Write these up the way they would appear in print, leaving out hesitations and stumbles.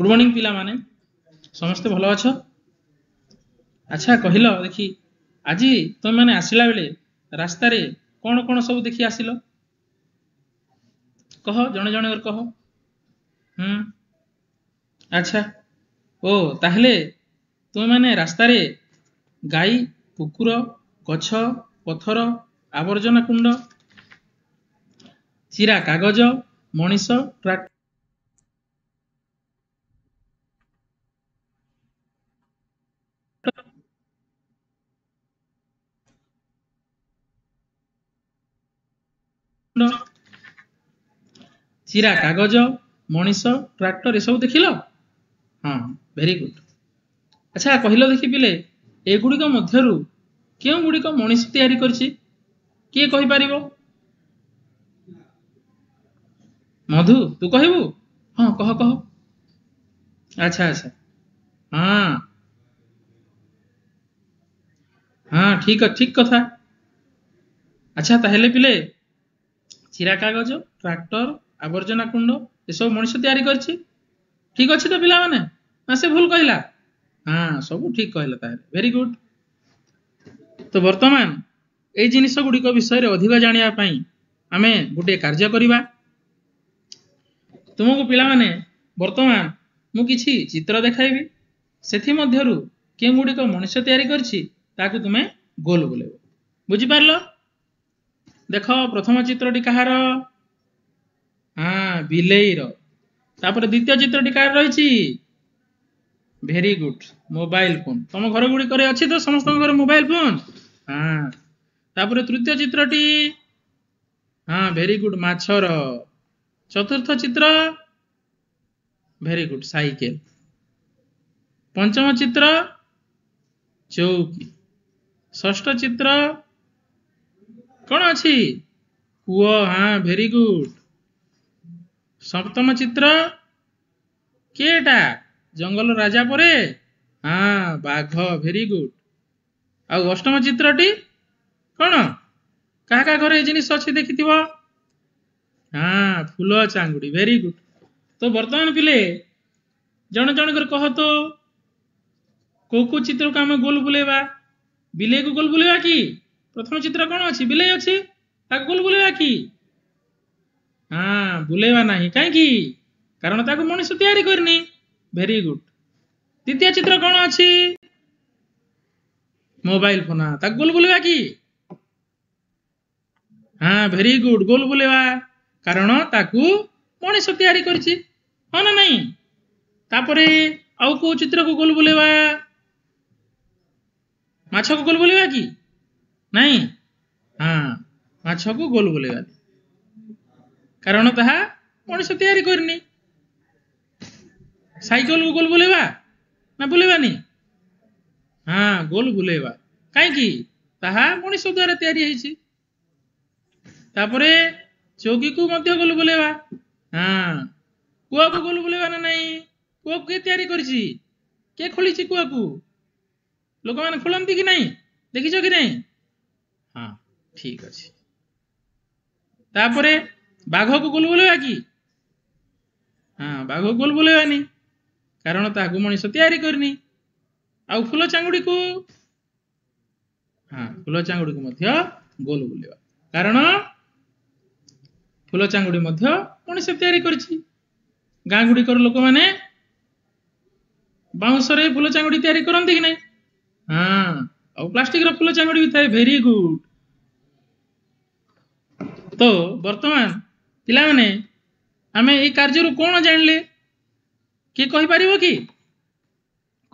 Good morning पिला माने समस्ते भल अछ। अच्छा कहल देखी आज तुम मैंने आसला बेले रास्ता रे कौन कौन सब देखी आसिल कह जने जने कह। अच्छा ओ ताहले तुम मैंने रास्ता रे गाई कुकुर गछ पथर आवर्जना कुंड चिरा कागज मनीष ट्रैक्टर चिरा कागज मनीष ट्रैक्टर ये सब देखिल। हाँ वेरी गुड। अच्छा कहल देखी पिले एगुड़िक मध्यरु केउ गुड़िक मनीष तैयारी करछि किए कहि परिबो? मधु तू कहबू? हाँ कह कह। अच्छा अच्छा हाँ हाँ ठीक कथा। अच्छा ताहेले पिले चिरा कागज ट्रैक्टर आवर्जना कुंड ये सब मनीष तैयारी करछि ठीक अच्छी तो पिला माने ना से भूल कहला? हाँ सब ठीक कहला ताहेले वेरी गुड। तो वर्तमान ए जिनिस गुड़िक विषय अधिक जानिया पई आमे गोटे कार्य करिबा। तुमको पिला माने वर्तमान मु किछि चित्र देखाइबी सेथि मध्यरु के गुड़िक मनुष्य तैयारी करछि ताकु तुमे गोल बुलेबो बुझी पारलो। देखो प्रथम चित्रटी कहार? हाँ बिलेईर। तापर द्वितीय चित्रटी कहार रहिछि? Very good mobile phone. तुम घर गुड़ी करे अच्छी तो समस्त घर मोबाइल फोन। हाँ तापर तृतीय चित्रटी? हाँ वेरी गुड माछर। चतुर्थ चित्र? Very good cycle. पंचम चित्र? चौकी। षष्ठ चित्र कौन अच्छी? कुओ। हाँ वेरी गुड। सप्तम चित्र केटा? जंगल राजा परे? हाँ बाघ वेरी गुड। आउ अष्टम चित्रटी कौन? क्या घर ये जिनिस अच्छी देखी? हाँ फूल चांगुड़ी वेरी गुड। तो वर्तमान पिले जन जन कर कह तो को चित्र को आम गोल बुलेवा? बिले को गोल बुलेवा कि? प्रथम चित्र कौन अच्छी? बिले अच्छी ताको गोल बुलेवा कि? हाँ बुलेवा नहीं कहीं कारण ताको मनीष तैयारी करनी वेरी गुड। द्वितीय चित्र कौन अच्छी? मोबाइल फोन ताको गोल बुलेवा कि? हाँ वेरी गुड गोल बुलेवा कारण ताकू मनीष तैयारी करछि हाँ ना नहीं। तापरे आउ को चित्र को गोल बुलेवा? माछ को गोल बुलेवा कि नहीं? हाँ माछ को गोल बुलेवा कारण ताहा मनीष तैयारी करनी। साइकेल को गोल बुलेवा ना बुलेवानी? हाँ गोल बुलेवा कहीं ताहा मनीष द्वारा तैयारी होइछि। तापरे चौकी को मध्य गोल बुलेवा। हाँ कुआ को गोल बुलेवा ना नहीं? कुआ के तैयारी करछि के खोलिछि कुआ को? लोक माने खोलंती कि नहीं देखिछ कि नहीं? हाँ ठीक अछि। तापरे बाघ को गोल बुलेवा कि? हाँ बाघ को गोल बुलेवानी कारण ताकू मनीष तैयारी करनी। आउ फूल चांगुड़ी को? हाँ फूल चांगुड़ी को मध्य गोल बुलेवा कारण फूल चांगुड़ी मध्य मनीष तैयारी करछि। गाँ गुड़ी कर लोक माने बाउंस रे फूल चांगुड़ी तैयारी करंती कि नहीं? हाँ और प्लास्टिक रो फूल चांगुड़ी भी थाए वेरी गुड। तो वर्तमान पिला माने आमे ए कार्य रो कोन जानले के कहि परिबो कि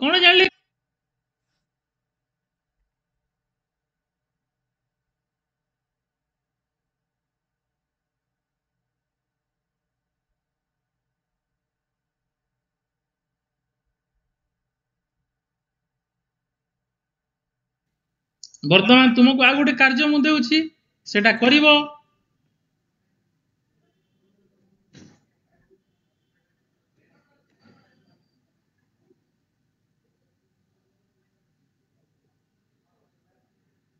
कोन जानले? वर्तमान तुमको आ गोटे कार्य मु देउछि सेटा करिवो।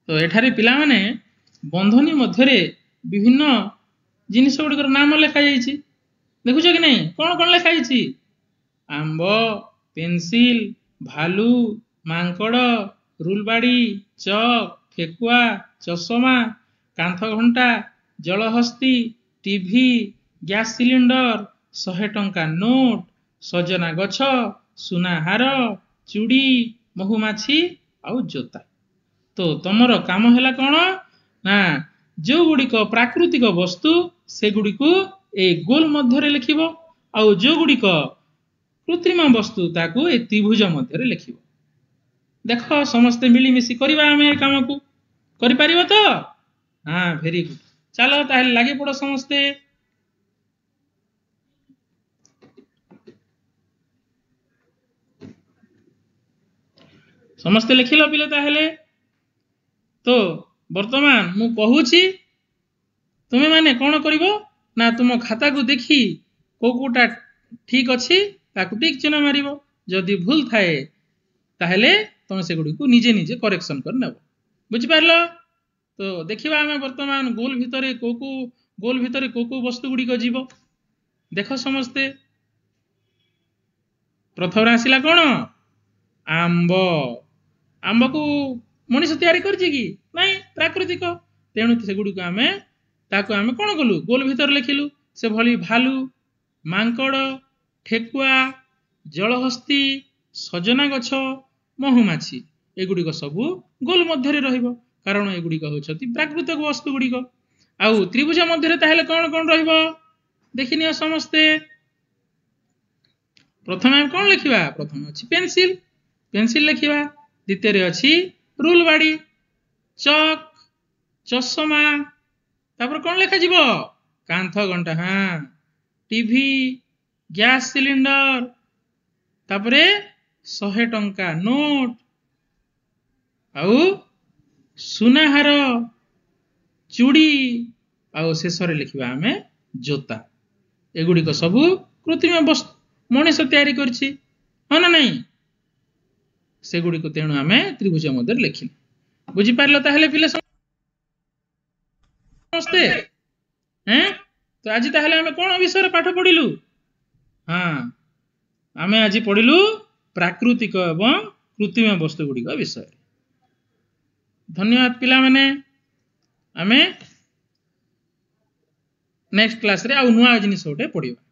तो एठारे पिला माने बंधनी मध्यरे विभिन्न जिनिस गुड़िकर नाम लिखा जाइछि देखुछ कि नहीं? कौन कौन लिखा जाइछि? आंब पेंसिल भालू मांकड़ रुलबाड़ी चक ठेकुआ चषमा कांथ घंटा जलहस्ती टीवी गैस सिलिंडर 100 टंका नोट सजना गछ सुनाहार चूड़ी महुमाछी आउ जोता। तो तुमर काम है कौन ना जो गुड़िक प्राकृतिक वस्तु से गुड़ी को ए गोल मध्य लिखिब आउ जो गुड़िक कृत्रिम वस्तु ताकू ए त्रिभुज मध्य लिखिब। देख समस्ते मिलीमिशी करवा आम ए काम को कर तो हाँ भेरी गुड। चलो ताहले लगे पड़ो समस्ते। समस्ते लिखिल पिले ताहले। तो वर्तमान मु कहूची तुमे माने कौन करिवो ना तुम खाता को देखी कोटा ठीक अच्छी ताकू टिक चिन्ह मारिबो जदि भूल थाए ताहले तुम से गुडी को निजे निजे करेक्शन कर नेबो। बुझि पारलो। तो देखिबा आमे वर्तमान गोल भितरे को वस्तु गुडी को जीवो देखो समस्ते। प्रथम आसिला कौन आंब आंब को मनीष तैयारी करछि कि नहीं प्राकृतिक तेणु से गुडी को आमे ताको आमे कौन कलु गोल भितर लिखिलु से भली भालू मांकड़ ठेकुआ जलहस्ती सजना गछ महुमाछी एगुड़ी सबू गोल मध्य रहिबो कारण एगुड़ी होछति प्राकृतिक वस्तु गुड़ी। आउ त्रिभुज मध्य ताहले कौन कौन रहिबो देखिनियो समस्ते। प्रथम आम कौन लिखिबा प्रथम अछि पेंसिल पेंसिल लिखिबा द्वितीय रे अछि रूल बाड़ी चक चषमा तापर कौन लिखा जीवो कांथ घंटा हाँ टीवी गैस सिलिंडर तापरे 100 टंका नोट आउ सुनाहार चूड़ी आउ शेष लिखिबा आमे जोता एगुड़ी सबू कृत्रिम वस्तु मनीष तैयारी करछि हाँ ना नहीं से गुड़ी को तेणु आमे त्रिभुज मध्य लिखिले। बुझी पारलो ताहले पिले समस्ते हैं। तो आज ताहले आमे कोन विषय पाठ पढिलु हाँ आमे आज पढिलु प्राकृतिक एवं कृत्रिम वस्तु गुड़ी का विषय। धन्यवाद पिला माने आमे नेक्स्ट क्लास रे आ नुआ जिनिस ओटे पढिबा।